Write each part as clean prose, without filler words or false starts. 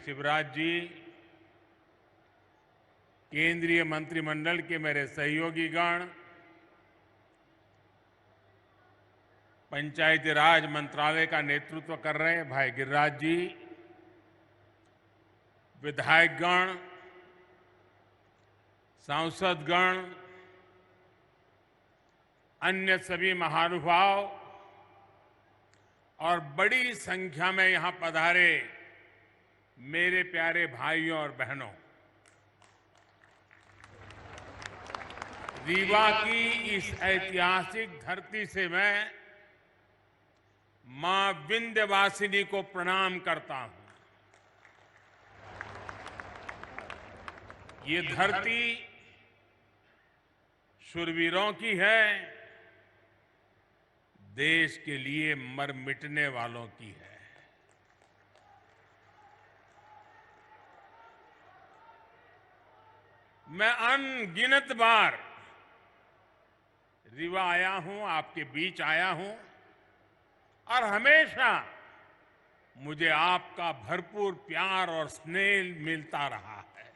शिवराज जी, केंद्रीय मंत्रिमंडल के मेरे सहयोगीगण, पंचायती राज मंत्रालय का नेतृत्व कर रहे भाई गिरिराज जी, विधायकगण, सांसदगण, अन्य सभी महानुभाव और बड़ी संख्या में यहां पधारे मेरे प्यारे भाइयों और बहनों, रीवा की इस ऐतिहासिक धरती से मैं मां विंध्यवासिनी को प्रणाम करता हूं। ये धरती शूरवीरों की है, देश के लिए मर मिटने वालों की है। मैं अनगिनत बार रीवा आया हूं, आपके बीच आया हूं और हमेशा मुझे आपका भरपूर प्यार और स्नेह मिलता रहा है।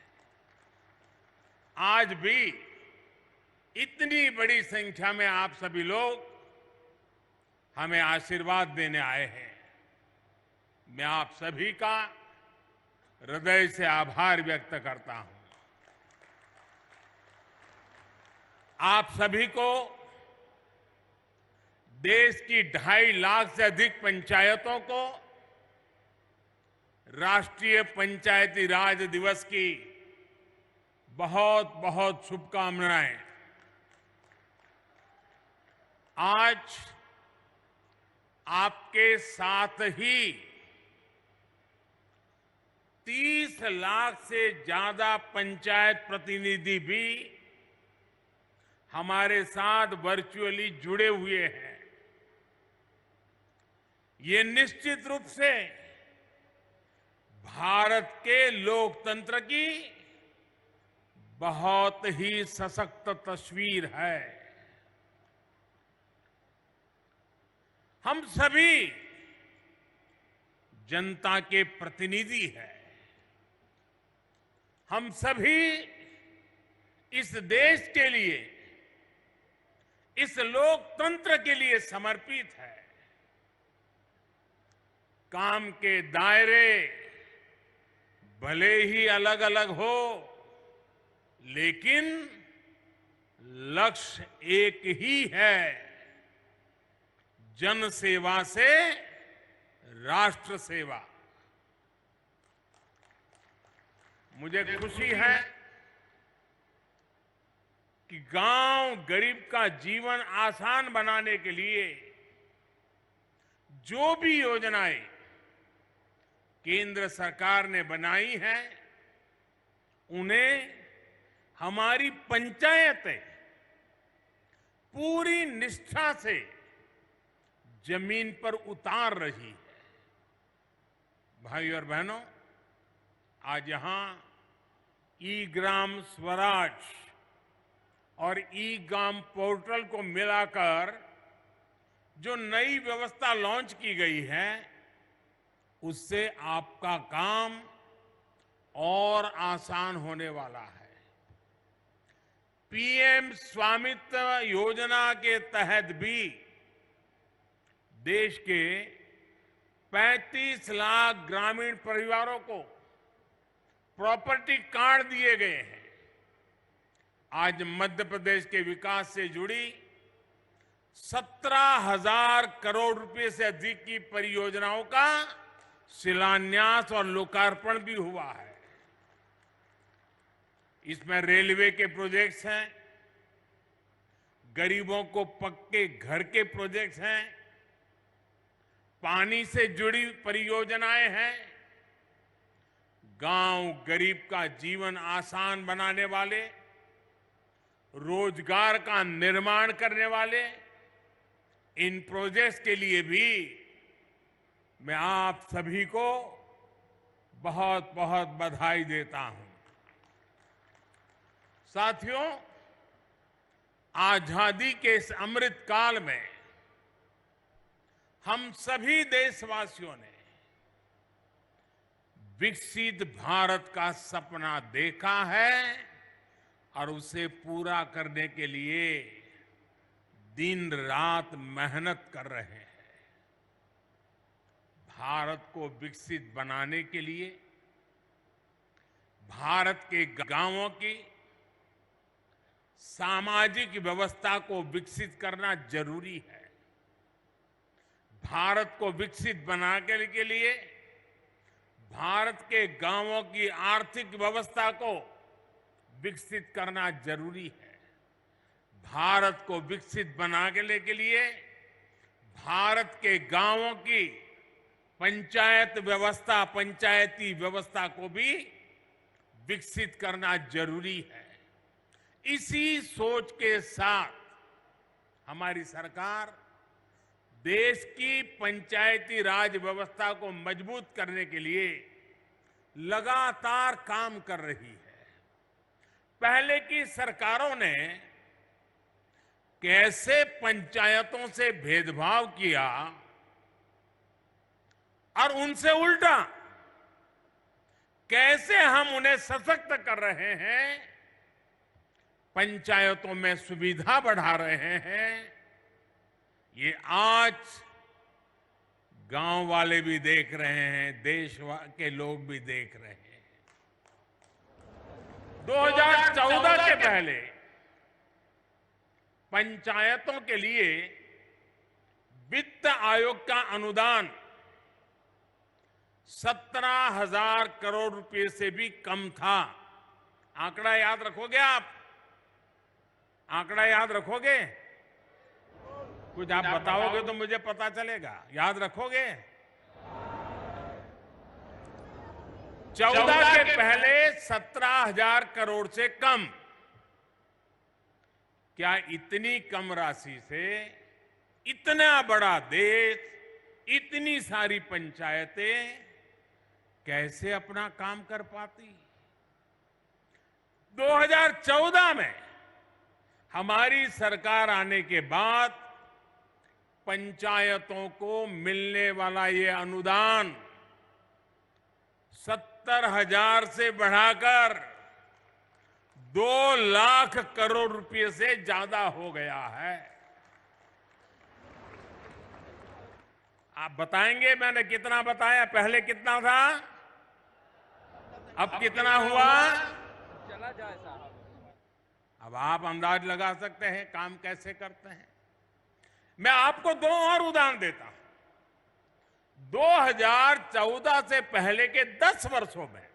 आज भी इतनी बड़ी संख्या में आप सभी लोग हमें आशीर्वाद देने आए हैं। मैं आप सभी का हृदय से आभार व्यक्त करता हूं। आप सभी को देश की 2.5 लाख से अधिक पंचायतों को राष्ट्रीय पंचायती राज दिवस की बहुत बहुत शुभकामनाएं। आज आपके साथ ही 30 लाख से ज्यादा पंचायत प्रतिनिधि भी हमारे साथ वर्चुअली जुड़े हुए हैं। ये निश्चित रूप से भारत के लोकतंत्र की बहुत ही सशक्त तस्वीर है। हम सभी जनता के प्रतिनिधि हैं। हम सभी इस देश के लिए, इस लोकतंत्र के लिए समर्पित है। काम के दायरे भले ही अलग अलग हो, लेकिन लक्ष्य एक ही है, जन सेवा से राष्ट्र सेवा। मुझे खुशी है कि गांव गरीब का जीवन आसान बनाने के लिए जो भी योजनाएं केंद्र सरकार ने बनाई हैं, उन्हें हमारी पंचायतें पूरी निष्ठा से जमीन पर उतार रही है। भाई और बहनों, आज यहां ई ग्राम स्वराज और ई ग्राम पोर्टल को मिलाकर जो नई व्यवस्था लॉन्च की गई है, उससे आपका काम और आसान होने वाला है। पीएम स्वामित्व योजना के तहत भी देश के 35 लाख ग्रामीण परिवारों को प्रॉपर्टी कार्ड दिए गए हैं। आज मध्य प्रदेश के विकास से जुड़ी 17,000 करोड़ रुपए से अधिक की परियोजनाओं का शिलान्यास और लोकार्पण भी हुआ है। इसमें रेलवे के प्रोजेक्ट्स हैं, गरीबों को पक्के घर के प्रोजेक्ट्स हैं, पानी से जुड़ी परियोजनाएं हैं, गांव गरीब का जीवन आसान बनाने वाले, रोजगार का निर्माण करने वाले इन प्रोजेक्ट्स के लिए भी मैं आप सभी को बहुत बहुत बधाई देता हूं। साथियों, आजादी के इस अमृत काल में हम सभी देशवासियों ने विकसित भारत का सपना देखा है और उसे पूरा करने के लिए दिन रात मेहनत कर रहे हैं। भारत को विकसित बनाने के लिए भारत के गांवों की सामाजिक व्यवस्था को विकसित करना जरूरी है। भारत को विकसित बनाने के लिए भारत के गांवों की आर्थिक व्यवस्था को विकसित करना जरूरी है। भारत को विकसित बनाने के लिए भारत के गांवों की पंचायत व्यवस्था, पंचायती व्यवस्था को भी विकसित करना जरूरी है। इसी सोच के साथ हमारी सरकार देश की पंचायती राज व्यवस्था को मजबूत करने के लिए लगातार काम कर रही है। पहले की सरकारों ने कैसे पंचायतों से भेदभाव किया और उनसे उल्टा कैसे हम उन्हें सशक्त कर रहे हैं, पंचायतों में सुविधा बढ़ा रहे हैं, ये आज गांव वाले भी देख रहे हैं, देश के लोग भी देख रहे हैं। 2014 के पहले पंचायतों के लिए वित्त आयोग का अनुदान 17,000 करोड़ रुपए से भी कम था। आंकड़ा याद रखोगे आप? आंकड़ा याद रखोगे? कुछ आप बताओगे तो मुझे पता चलेगा। याद रखोगे? 14 के पहले 17,000 करोड़ से कम। क्या इतनी कम राशि से इतना बड़ा देश, इतनी सारी पंचायतें कैसे अपना काम कर पाती? 2014 में हमारी सरकार आने के बाद पंचायतों को मिलने वाला ये अनुदान 70,000 से बढ़ाकर 2 लाख करोड़ रुपए से ज्यादा हो गया है। आप बताएंगे मैंने कितना बताया? पहले कितना था, अब कितना हुआ? चला जाए साहब। अब आप अंदाज लगा सकते हैं काम कैसे करते हैं। मैं आपको 2 और उदाहरण देता हूं। 2014 से पहले के 10 वर्षों में,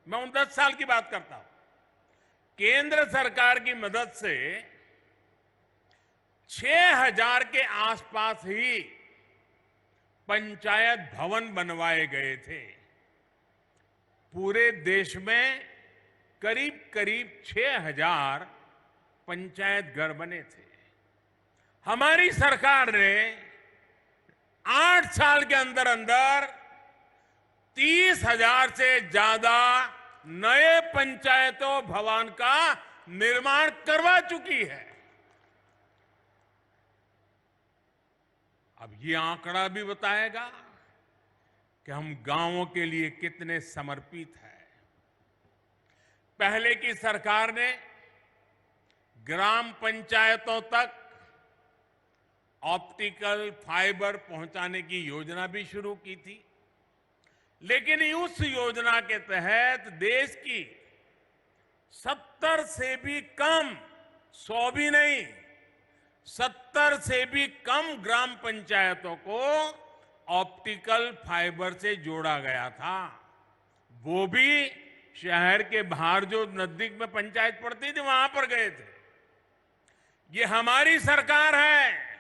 मैं उन 10 साल की बात करता हूं, केंद्र सरकार की मदद से 6,000 के आसपास ही पंचायत भवन बनवाए गए थे। पूरे देश में करीब करीब 6,000 पंचायत घर बने थे। हमारी सरकार ने 8 साल के अंदर अंदर 30,000 से ज्यादा नए पंचायतों भवन का निर्माण करवा चुकी है। अब ये आंकड़ा भी बताएगा कि हम गांवों के लिए कितने समर्पित हैं। पहले की सरकार ने ग्राम पंचायतों तक ऑप्टिकल फाइबर पहुंचाने की योजना भी शुरू की थी, लेकिन उस योजना के तहत देश की 70 से भी कम, 100 भी नहीं, 70 से भी कम ग्राम पंचायतों को ऑप्टिकल फाइबर से जोड़ा गया था। वो भी शहर के बाहर जो नजदीक में पंचायत पड़ती थी वहां पर गए थे। ये हमारी सरकार है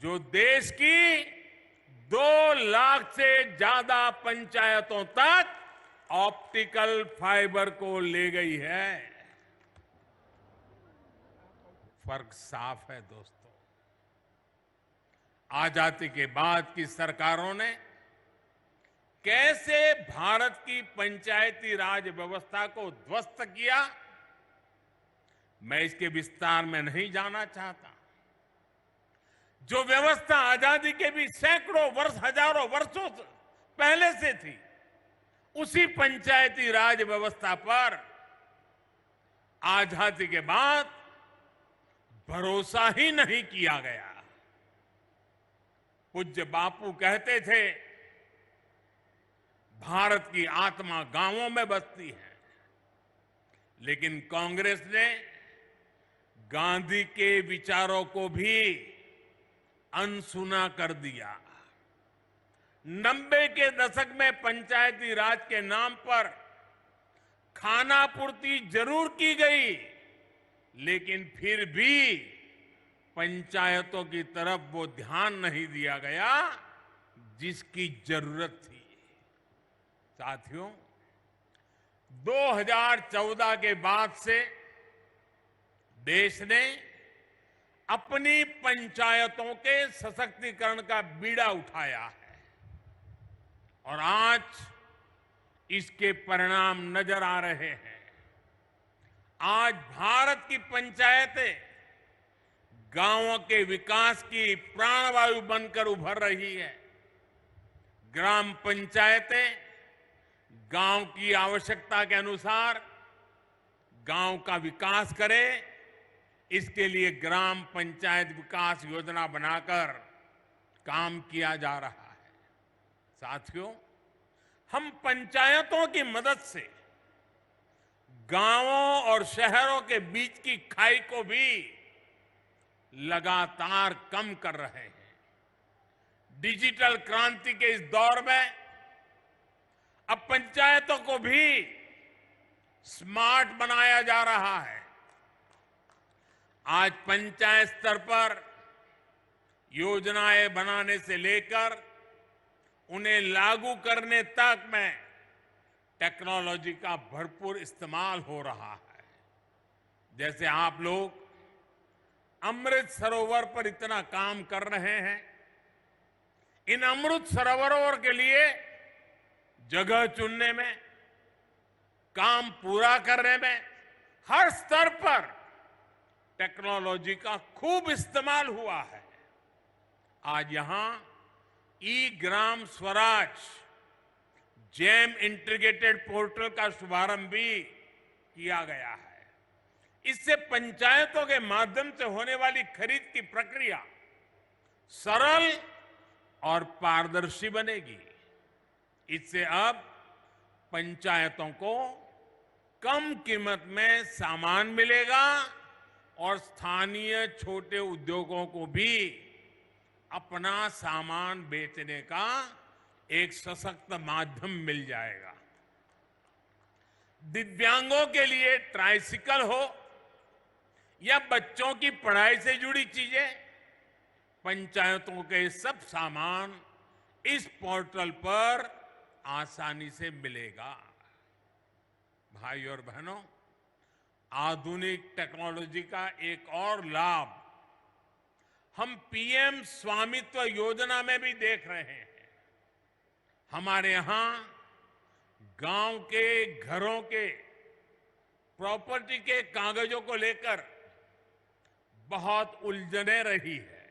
जो देश की 2 लाख से ज्यादा पंचायतों तक ऑप्टिकल फाइबर को ले गई है। फर्क साफ है दोस्तों। आजादी के बाद की सरकारों ने कैसे भारत की पंचायती राज व्यवस्था को ध्वस्त किया, मैं इसके विस्तार में नहीं जाना चाहता। जो व्यवस्था आजादी के भी सैकड़ों वर्ष, हजारों वर्षों पहले से थी, उसी पंचायती राज व्यवस्था पर आजादी के बाद भरोसा ही नहीं किया गया। पूज्य बापू कहते थे, भारत की आत्मा गांवों में बसती है, लेकिन कांग्रेस ने गांधी के विचारों को भी अनसुना कर दिया। 90 के दशक में पंचायती राज के नाम पर खानापूर्ति जरूर की गई, लेकिन फिर भी पंचायतों की तरफ वो ध्यान नहीं दिया गया जिसकी जरूरत थी। साथियों, 2014 के बाद से देश ने अपनी पंचायतों के सशक्तिकरण का बीड़ा उठाया है और आज इसके परिणाम नजर आ रहे हैं। आज भारत की पंचायतें गांवों के विकास की प्राणवायु बनकर उभर रही है। ग्राम पंचायतें गांव की आवश्यकता के अनुसार गांव का विकास करें, इसके लिए ग्राम पंचायत विकास योजना बनाकर काम किया जा रहा है। साथियों, हम पंचायतों की मदद से गांवों और शहरों के बीच की खाई को भी लगातार कम कर रहे हैं। डिजिटल क्रांति के इस दौर में अब पंचायतों को भी स्मार्ट बनाया जा रहा है। आज पंचायत स्तर पर योजनाएं बनाने से लेकर उन्हें लागू करने तक में टेक्नोलॉजी का भरपूर इस्तेमाल हो रहा है। जैसे आप लोग अमृत सरोवर पर इतना काम कर रहे हैं, इन अमृत सरोवरों के लिए जगह चुनने में, काम पूरा करने में हर स्तर पर टेक्नोलॉजी का खूब इस्तेमाल हुआ है। आज यहां ई Gram Swaraj GeM integrated portal का शुभारंभ भी किया गया है। इससे पंचायतों के माध्यम से होने वाली खरीद की प्रक्रिया सरल और पारदर्शी बनेगी। इससे अब पंचायतों को कम कीमत में सामान मिलेगा और स्थानीय छोटे उद्योगों को भी अपना सामान बेचने का एक सशक्त माध्यम मिल जाएगा। दिव्यांगों के लिए ट्राइसिकल हो या बच्चों की पढ़ाई से जुड़ी चीजें, पंचायतों के सब सामान इस पोर्टल पर आसानी से मिलेगा। भाई और बहनों, आधुनिक टेक्नोलॉजी का एक और लाभ हम पीएम स्वामित्व योजना में भी देख रहे हैं। हमारे यहां गांव के घरों के प्रॉपर्टी के कागजों को लेकर बहुत उलझने रही है।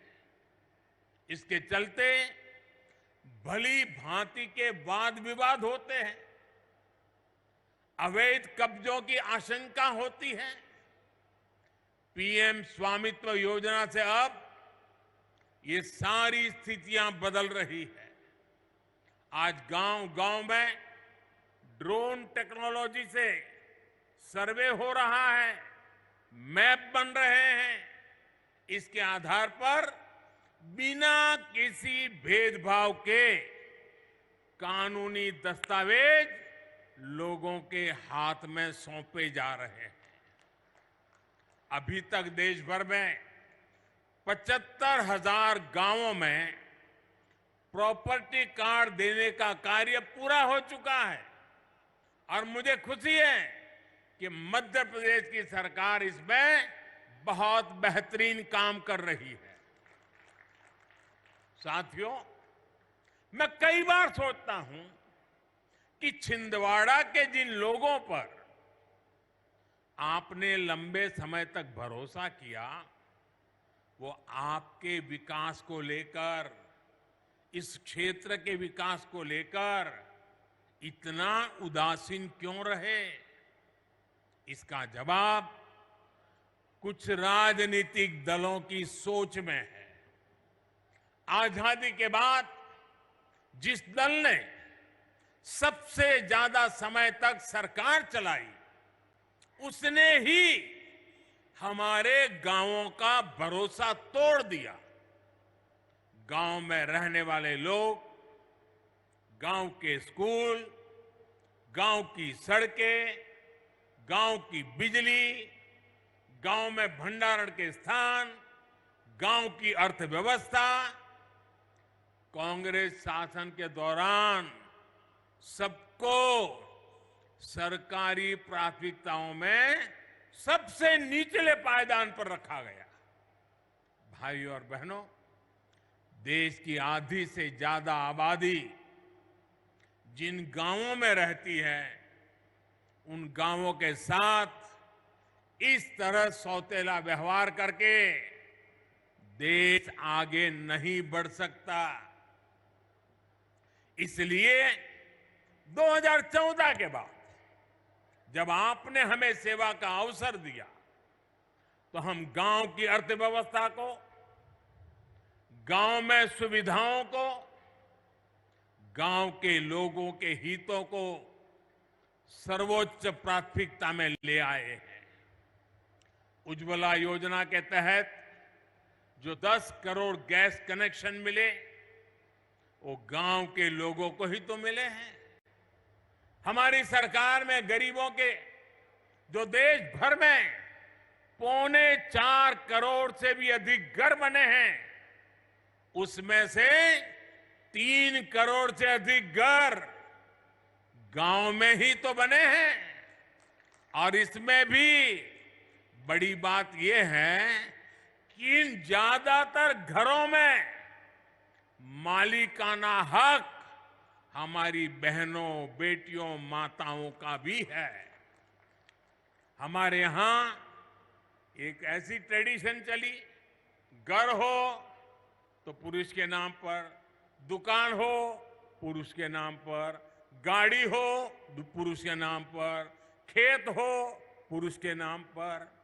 इसके चलते भली भांति के वाद विवाद होते हैं, अवैध कब्जों की आशंका होती है। पीएम स्वामित्व योजना से अब ये सारी स्थितियां बदल रही है। आज गांव-गांव में ड्रोन टेक्नोलॉजी से सर्वे हो रहा है, मैप बन रहे हैं। इसके आधार पर बिना किसी भेदभाव के कानूनी दस्तावेज लोगों के हाथ में सौंपे जा रहे हैं। अभी तक देश भर में 75,000 गांवों में प्रॉपर्टी कार्ड देने का कार्य पूरा हो चुका है और मुझे खुशी है कि मध्य प्रदेश की सरकार इसमें बहुत बेहतरीन काम कर रही है। साथियों, मैं कई बार सोचता हूं कि छिंदवाड़ा के जिन लोगों पर आपने लंबे समय तक भरोसा किया, वो आपके विकास को लेकर, इस क्षेत्र के विकास को लेकर इतना उदासीन क्यों रहे? इसका जवाब कुछ राजनीतिक दलों की सोच में है। आजादी के बाद जिस दल ने सबसे ज्यादा समय तक सरकार चलाई, उसने ही हमारे गांवों का भरोसा तोड़ दिया। गांव में रहने वाले लोग, गांव के स्कूल, गांव की सड़कें, गांव की बिजली, गांव में भंडारण के स्थान, गांव की अर्थव्यवस्था कांग्रेस शासन के दौरान सबको सरकारी प्राथमिकताओं में सबसे निचले पायदान पर रखा गया। भाइयों और बहनों, देश की आधी से ज्यादा आबादी जिन गांवों में रहती है, उन गांवों के साथ इस तरह सौतेला व्यवहार करके देश आगे नहीं बढ़ सकता। इसलिए 2014 के बाद जब आपने हमें सेवा का अवसर दिया, तो हम गांव की अर्थव्यवस्था को, गांव में सुविधाओं को, गांव के लोगों के हितों को सर्वोच्च प्राथमिकता में ले आए हैं। उज्ज्वला योजना के तहत जो 10 करोड़ गैस कनेक्शन मिले, वो गांव के लोगों को ही तो मिले हैं। हमारी सरकार में गरीबों के जो देश भर में 4.25 करोड़ से भी अधिक घर बने हैं, उसमें से 3 करोड़ से अधिक घर गांव में ही तो बने हैं। और इसमें भी बड़ी बात यह है कि इन ज्यादातर घरों में मालिकाना हक हमारी बहनों, बेटियों, माताओं का भी है। हमारे यहां एक ऐसी ट्रेडिशन चली, घर हो तो पुरुष के नाम पर, दुकान हो पुरुष के नाम पर, गाड़ी हो पुरुष के नाम पर, खेत हो पुरुष के नाम पर,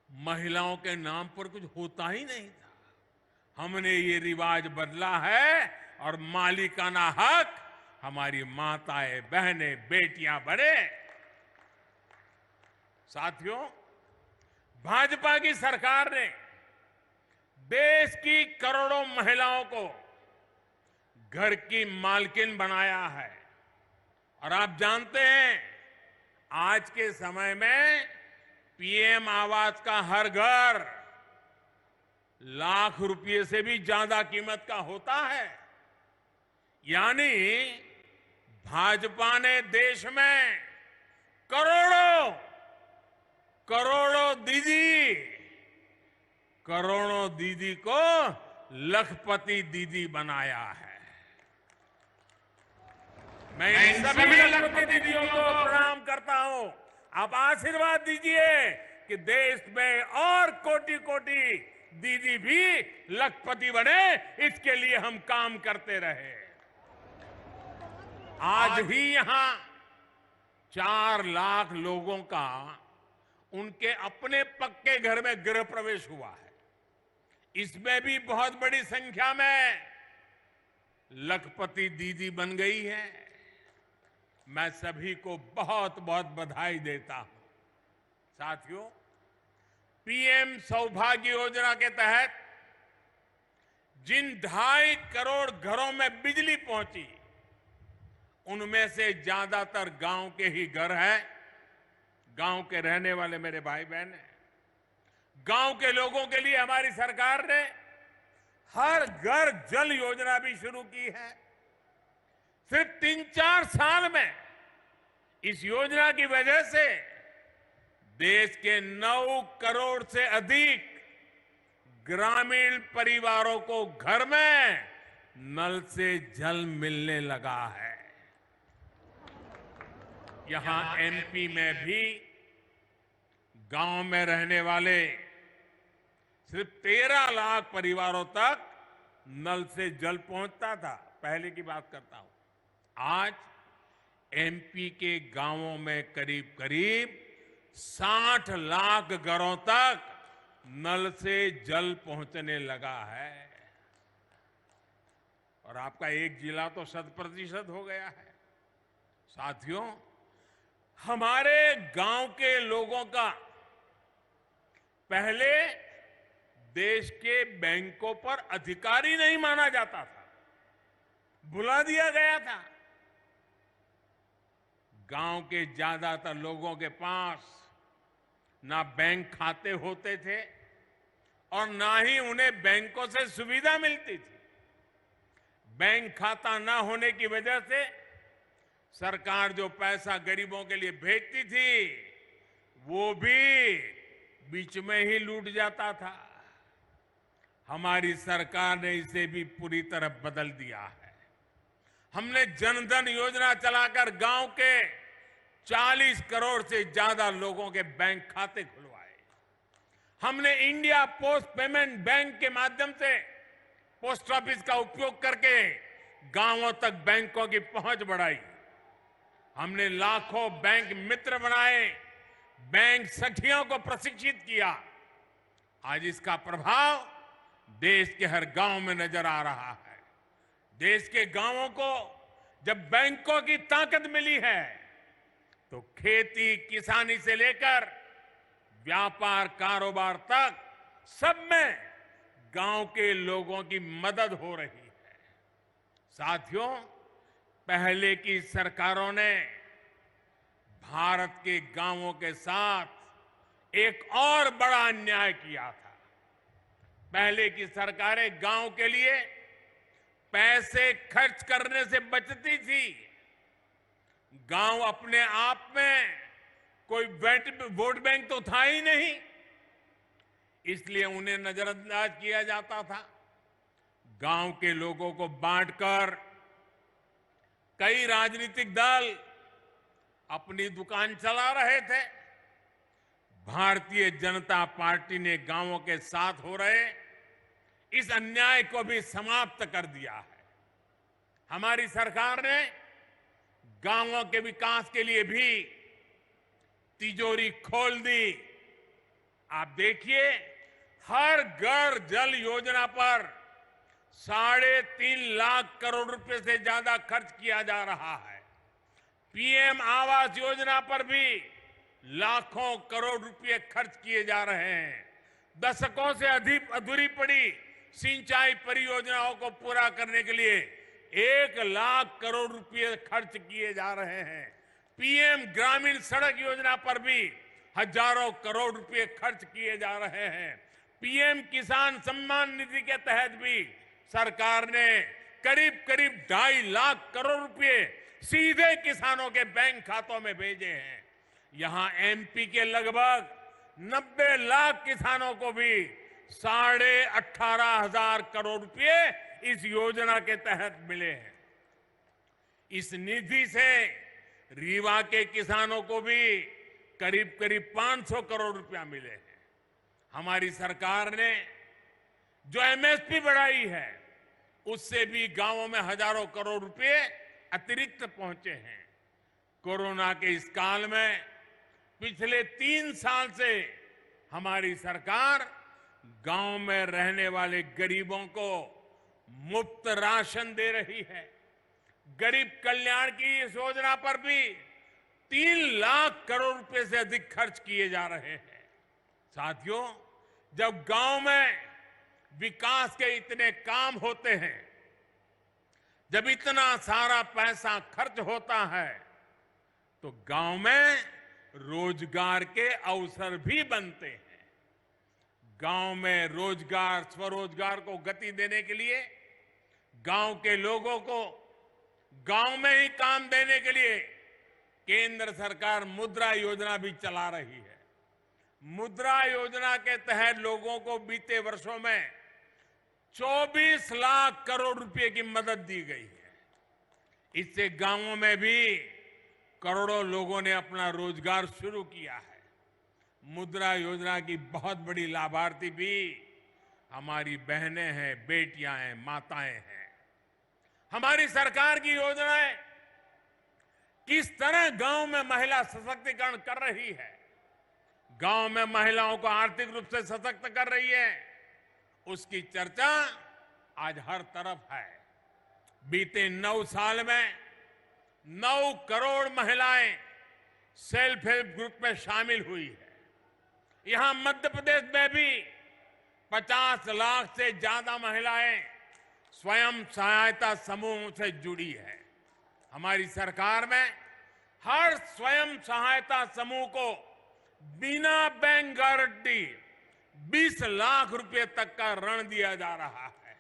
महिलाओं के नाम पर कुछ होता ही नहीं था। हमने ये रिवाज बदला है और मालिकाना हक हमारी माताएं, बहनें, बेटियां बने। साथियों, भाजपा की सरकार ने देश की करोड़ों महिलाओं को घर की मालकिन बनाया है। और आप जानते हैं, आज के समय में पीएम आवास का हर घर लाख रुपए से भी ज्यादा कीमत का होता है। यानी भाजपा ने देश में करोड़ों दीदी को लखपति दीदी बनाया है। मैं इन सभी लखपति दीदियों को प्रणाम करता हूं। आप आशीर्वाद दीजिए कि देश में और कोटि-कोटि दीदी भी लखपति बने, इसके लिए हम काम करते रहे। आज ही यहां 4 लाख लोगों का उनके अपने पक्के घर में गृह प्रवेश हुआ है। इसमें भी बहुत बड़ी संख्या में लखपति दीदी बन गई है। मैं सभी को बहुत बहुत बधाई देता हूं। साथियों, पीएम सौभाग्य योजना के तहत जिन 2.5 करोड़ घरों में बिजली पहुंची, उनमें से ज्यादातर गांव के ही घर हैं। गांव के रहने वाले मेरे भाई बहन हैं। गांव के लोगों के लिए हमारी सरकार ने हर घर जल योजना भी शुरू की है। सिर्फ 3-4 साल में इस योजना की वजह से देश के 9 करोड़ से अधिक ग्रामीण परिवारों को घर में नल से जल मिलने लगा है। यहां एमपी में भी गांव में रहने वाले सिर्फ 13 लाख परिवारों तक नल से जल पहुंचता था। पहले की बात करता हूं। आज एमपी के गांवों में करीब करीब 60 लाख घरों तक नल से जल पहुंचने लगा है। और आपका एक जिला तो 100% हो गया है। साथियों, हमारे गांव के लोगों का पहले देश के बैंकों पर अधिकार ही नहीं माना जाता था, भुला दिया गया था। गांव के ज्यादातर लोगों के पास ना बैंक खाते होते थे और ना ही उन्हें बैंकों से सुविधा मिलती थी। बैंक खाता ना होने की वजह से सरकार जो पैसा गरीबों के लिए भेजती थी वो भी बीच में ही लूट जाता था। हमारी सरकार ने इसे भी पूरी तरह बदल दिया है। हमने जनधन योजना चलाकर गांव के 40 करोड़ से ज्यादा लोगों के बैंक खाते खुलवाए। हमने इंडिया पोस्ट पेमेंट बैंक के माध्यम से पोस्ट ऑफिस का उपयोग करके गांवों तक बैंकों की पहुंच बढ़ाई। हमने लाखों बैंक मित्र बनाए, बैंक सखियों को प्रशिक्षित किया। आज इसका प्रभाव देश के हर गांव में नजर आ रहा है। देश के गांवों को जब बैंकों की ताकत मिली है तो खेती किसानी से लेकर व्यापार कारोबार तक सब में गांव के लोगों की मदद हो रही है। साथियों, पहले की सरकारों ने भारत के गांवों के साथ एक और बड़ा अन्याय किया था। पहले की सरकारें गांव के लिए पैसे खर्च करने से बचती थी। गांव अपने आप में कोई वोट बैंक तो था ही नहीं, इसलिए उन्हें नजरअंदाज किया जाता था। गांव के लोगों को बांटकर कई राजनीतिक दल अपनी दुकान चला रहे थे। भारतीय जनता पार्टी ने गांवों के साथ हो रहे इस अन्याय को भी समाप्त कर दिया है। हमारी सरकार ने गांवों के विकास के लिए भी तिजोरी खोल दी। आप देखिए, हर घर जल योजना पर 3.5 लाख करोड़ रुपए से ज्यादा खर्च किया जा रहा है। पीएम आवास योजना पर भी लाखों करोड़ रुपए खर्च किए जा रहे हैं। दशकों से अधिक अधूरी पड़ी सिंचाई परियोजनाओं को पूरा करने के लिए 1 लाख करोड़ रुपए खर्च किए जा रहे हैं। पीएम ग्रामीण सड़क योजना पर भी हजारों करोड़ रुपए खर्च किए जा रहे हैं। पीएम किसान सम्मान निधि के तहत भी सरकार ने करीब करीब 2.5 लाख करोड़ रुपए सीधे किसानों के बैंक खातों में भेजे हैं। यहां एमपी के लगभग 90 लाख किसानों को भी 18,500 करोड़ रुपए इस योजना के तहत मिले हैं। इस निधि से रीवा के किसानों को भी करीब करीब 500 करोड़ रुपया मिले हैं। हमारी सरकार ने जो एमएसपी बढ़ाई है उससे भी गांवों में हजारों करोड़ रुपए अतिरिक्त पहुंचे हैं। कोरोना के इस काल में पिछले 3 साल से हमारी सरकार गांव में रहने वाले गरीबों को मुफ्त राशन दे रही है। गरीब कल्याण की इस योजना पर भी 3 लाख करोड़ रुपए से अधिक खर्च किए जा रहे हैं। साथियों, जब गांव में विकास के इतने काम होते हैं, जब इतना सारा पैसा खर्च होता है, तो गांव में रोजगार के अवसर भी बनते हैं। गांव में रोजगार, स्वरोजगार को गति देने के लिए, गांव के लोगों को गांव में ही काम देने के लिए केंद्र सरकार मुद्रा योजना भी चला रही है। मुद्रा योजना के तहत लोगों को बीते वर्षों में 24 लाख करोड़ रुपए की मदद दी गई है। इससे गांवों में भी करोड़ों लोगों ने अपना रोजगार शुरू किया है। मुद्रा योजना की बहुत बड़ी लाभार्थी भी हमारी बहनें हैं, बेटियां हैं, माताएं हैं। हमारी सरकार की योजनाएं किस तरह गांव में महिला सशक्तिकरण कर रही है, गांव में महिलाओं को आर्थिक रूप से सशक्त कर रही है, उसकी चर्चा आज हर तरफ है। बीते 9 साल में 9 करोड़ महिलाएं सेल्फ हेल्प ग्रुप में शामिल हुई है। यहां मध्य प्रदेश में भी 50 लाख से ज्यादा महिलाएं स्वयं सहायता समूह से जुड़ी है। हमारी सरकार में हर स्वयं सहायता समूह को बिना बैंक गारंटी 20 लाख रुपए तक का ऋण दिया जा रहा है।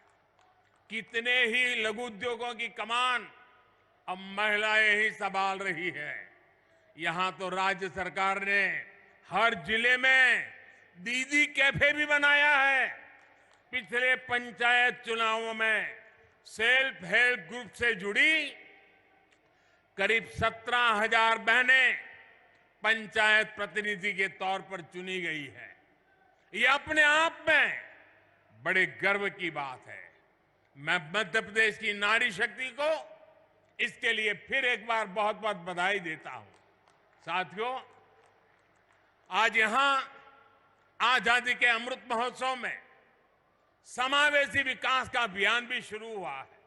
कितने ही लघु उद्योगों की कमान अब महिलाएं ही संभाल रही है। यहां तो राज्य सरकार ने हर जिले में दीदी कैफे भी बनाया है। पिछले पंचायत चुनावों में सेल्फ हेल्प ग्रुप से जुड़ी करीब 17,000 बहनें पंचायत प्रतिनिधि के तौर पर चुनी गई है। ये अपने आप में बड़े गर्व की बात है। मैं मध्य प्रदेश की नारी शक्ति को इसके लिए फिर एक बार बहुत बहुत बधाई देता हूं। साथियों, आज यहां आजादी के अमृत महोत्सव में समावेशी विकास का अभियान भी शुरू हुआ है।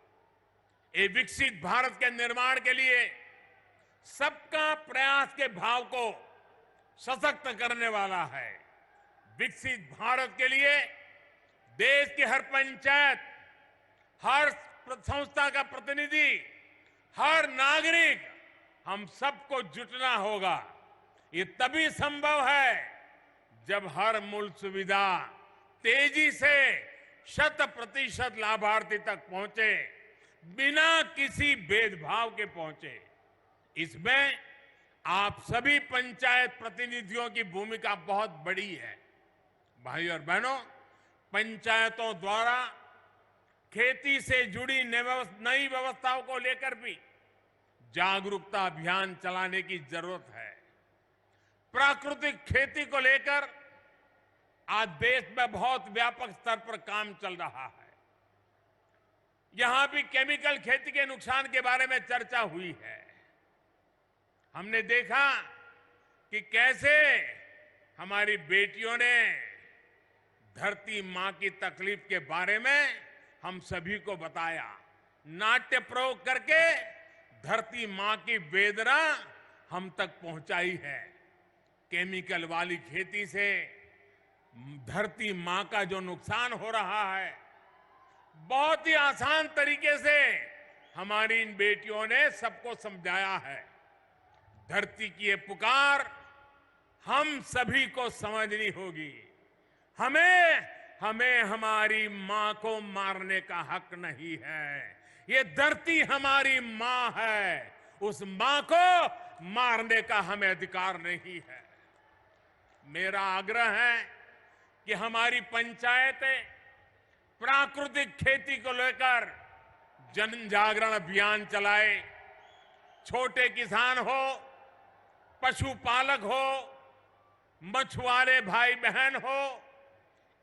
ये विकसित भारत के निर्माण के लिए सबका प्रयास के भाव को सशक्त करने वाला है। विकसित भारत के लिए देश की हर पंचायत, हर संस्था का प्रतिनिधि, हर नागरिक, हम सबको जुटना होगा। ये तभी संभव है जब हर मूल सुविधा तेजी से 100% लाभार्थी तक पहुंचे, बिना किसी भेदभाव के पहुंचे। इसमें आप सभी पंचायत प्रतिनिधियों की भूमिका बहुत बड़ी है। भाई और बहनों, पंचायतों द्वारा खेती से जुड़ी नई व्यवस्थाओं को लेकर भी जागरूकता अभियान चलाने की जरूरत है। प्राकृतिक खेती को लेकर आज देश में बहुत व्यापक स्तर पर काम चल रहा है। यहां भी केमिकल खेती के नुकसान के बारे में चर्चा हुई है। हमने देखा कि कैसे हमारी बेटियों ने धरती मां की तकलीफ के बारे में हम सभी को बताया। नाट्य प्रयोग करके धरती मां की वेदना हम तक पहुंचाई है। केमिकल वाली खेती से धरती मां का जो नुकसान हो रहा है, बहुत ही आसान तरीके से हमारी इन बेटियों ने सबको समझाया है। धरती की ये पुकार हम सभी को समझनी होगी। हमें हमारी मां को मारने का हक नहीं है। ये धरती हमारी मां है, उस मां को मारने का हमें अधिकार नहीं है। मेरा आग्रह है कि हमारी पंचायतें प्राकृतिक खेती को लेकर जन जागरण अभियान चलाए। छोटे किसान हो, पशुपालक हो, मछुआरे भाई बहन हो,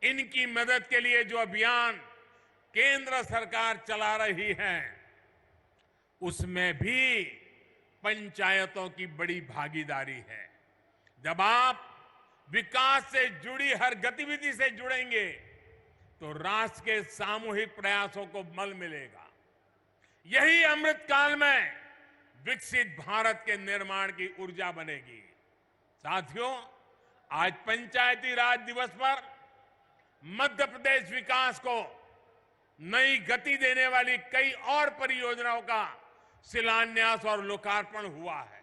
इनकी मदद के लिए जो अभियान केंद्र सरकार चला रही है, उसमें भी पंचायतों की बड़ी भागीदारी है। जब आप विकास से जुड़ी हर गतिविधि से जुड़ेंगे तो राष्ट्र के सामूहिक प्रयासों को बल मिलेगा। यही अमृत काल में विकसित भारत के निर्माण की ऊर्जा बनेगी। साथियों, आज पंचायती राज दिवस पर मध्य प्रदेश विकास को नई गति देने वाली कई और परियोजनाओं का शिलान्यास और लोकार्पण हुआ है।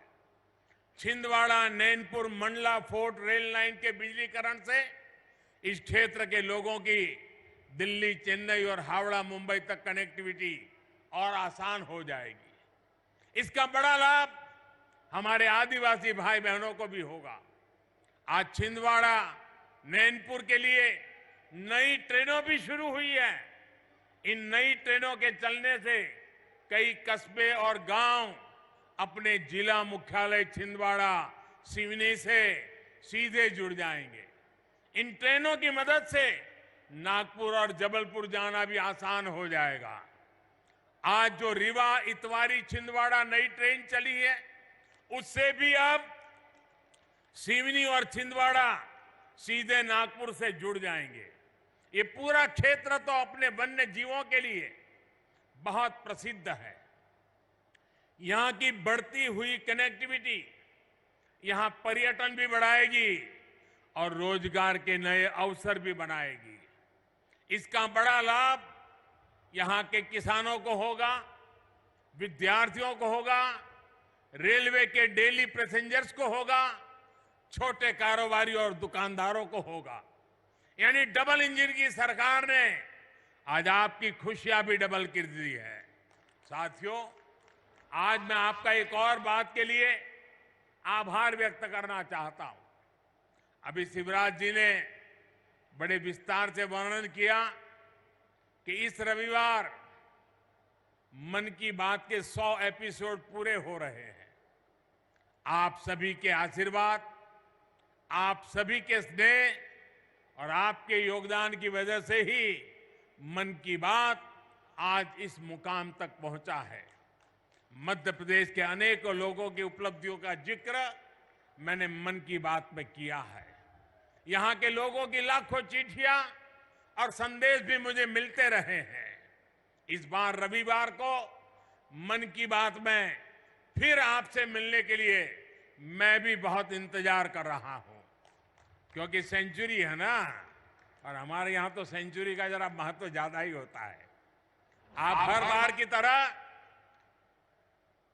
Chhindwara, Nainpur, Mandla fort rail line के बिजलीकरण से इस क्षेत्र के लोगों की दिल्ली, चेन्नई और हावड़ा, मुंबई तक कनेक्टिविटी और आसान हो जाएगी। इसका बड़ा लाभ हमारे आदिवासी भाई बहनों को भी होगा। आज छिंदवाड़ा, नैनपुर के लिए नई ट्रेनों भी शुरू हुई है। इन नई ट्रेनों के चलने से कई कस्बे और गांव अपने जिला मुख्यालय छिंदवाड़ा, सिवनी से सीधे जुड़ जाएंगे। इन ट्रेनों की मदद से नागपुर और जबलपुर जाना भी आसान हो जाएगा। आज जो रीवा, इतवारी, छिंदवाड़ा नई ट्रेन चली है, उससे भी अब सिवनी और छिंदवाड़ा सीधे नागपुर से जुड़ जाएंगे। ये पूरा क्षेत्र तो अपने वन्य जीवों के लिए बहुत प्रसिद्ध है। यहां की बढ़ती हुई कनेक्टिविटी यहां पर्यटन भी बढ़ाएगी और रोजगार के नए अवसर भी बनाएगी। इसका बड़ा लाभ यहां के किसानों को होगा, विद्यार्थियों को होगा, रेलवे के डेली पैसेंजर्स को होगा, छोटे कारोबारी और दुकानदारों को होगा। यानी डबल इंजन की सरकार ने आज आपकी खुशियां भी डबल कर दी है। साथियों, आज मैं आपका एक और बात के लिए आभार व्यक्त करना चाहता हूं। अभी शिवराज जी ने बड़े विस्तार से वर्णन किया कि इस रविवार मन की बात के 100 एपिसोड पूरे हो रहे हैं। आप सभी के आशीर्वाद, आप सभी के स्नेह और आपके योगदान की वजह से ही मन की बात आज इस मुकाम तक पहुंचा है। मध्य प्रदेश के अनेकों लोगों की उपलब्धियों का जिक्र मैंने मन की बात में किया है। यहां के लोगों की लाखों चिट्ठियां और संदेश भी मुझे मिलते रहे हैं। इस बार रविवार को मन की बात में फिर आपसे मिलने के लिए मैं भी बहुत इंतजार कर रहा हूं, क्योंकि सेंचुरी है ना, और हमारे यहां तो सेंचुरी का जरा महत्व ज्यादा ही होता है। आप हर बार की तरह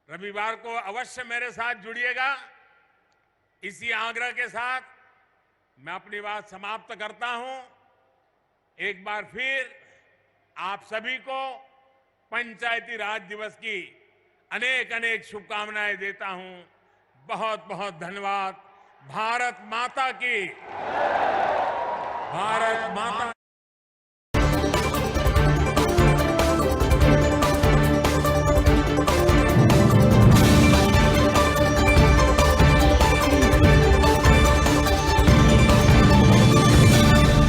रविवार को अवश्य मेरे साथ जुड़िएगा। इसी आग्रह के साथ मैं अपनी बात समाप्त करता हूं। एक बार फिर आप सभी को पंचायती राज दिवस की अनेक अनेक शुभकामनाएं देता हूं। बहुत बहुत धन्यवाद। भारत माता की, भारत माता